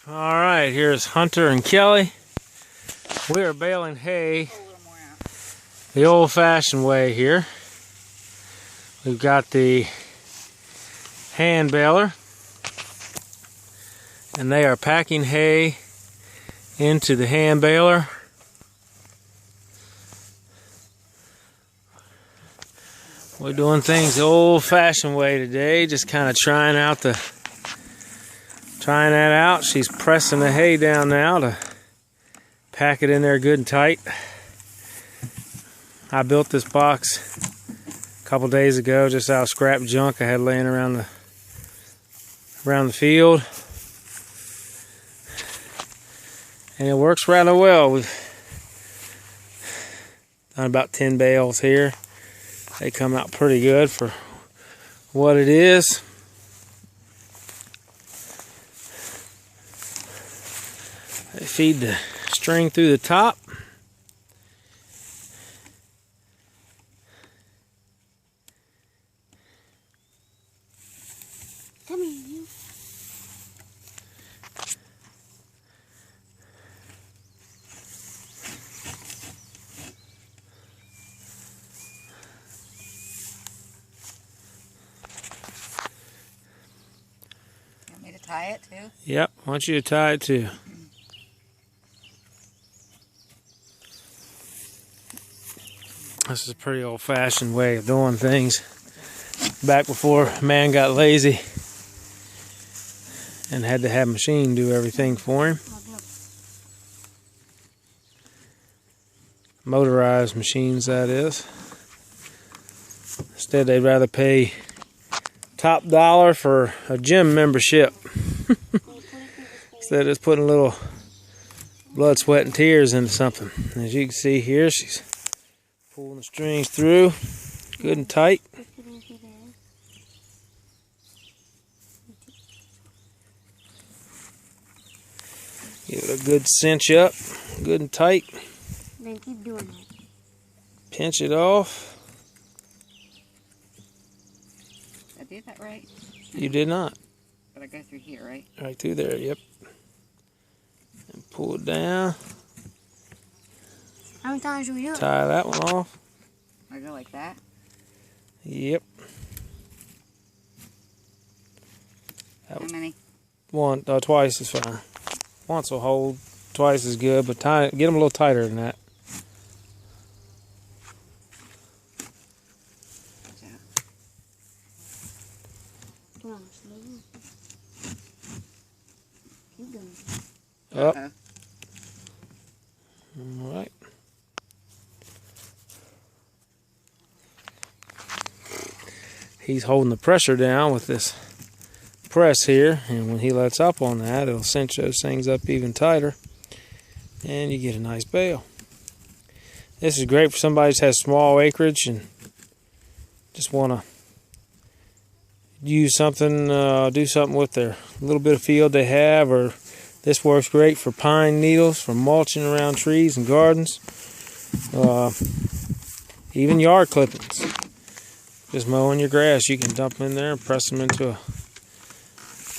Alright, here's Hunter and Kelly. We are baling hay the old-fashioned way here. We've got the hand baler, and they are packing hay into the hand baler. We're doing things the old-fashioned way today, just kind of trying that out. She's pressing the hay down now to pack it in there good and tight. I built this box a couple days ago just out of scrap junk I had laying around the field, and it works rather well. We've done about 10 bales here. They come out pretty good for what it is. They feed the string through the top. Come here, you. Want me to tie it too? Yep, I want you to tie it too. This is a pretty old-fashioned way of doing things. Back before man got lazy and had to have a machine do everything for him. Motorized machines, that is. Instead, they'd rather pay top dollar for a gym membership instead of just putting a little blood, sweat, and tears into something. As you can see here, she's pulling the strings through good and tight. Give it a good cinch up, good and tight. Then keep doing that. Pinch it off. Did I do that right? You did not. But I go through here, right? Right through there, yep. And pull it down. How many times do we do it? Tie that one off. I go like that. Yep. How many? Twice is fine. Once will hold, twice is good, but get them a little tighter than that. Come on, slowly. Keep doing it. Up. Uh-oh. All right. He's holding the pressure down with this press here, and when he lets up on that, it'll cinch those things up even tighter, and you get a nice bale. This is great for somebody that has small acreage and just want to use something, do something with their little bit of field they have. Or this works great for pine needles, for mulching around trees and gardens, even yard clippings. Just mowing your grass, you can dump them in there and press them into a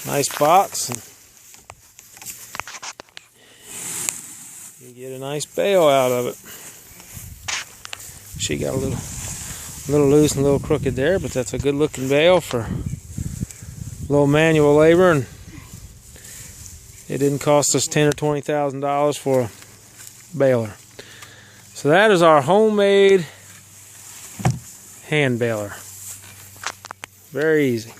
nice box, and you get a nice bale out of it. She got a little loose and a little crooked there, but that's a good looking bale for a little manual labor, and it didn't cost us $10,000 or $20,000 for a baler. So that is our homemade hand baler. Very easy.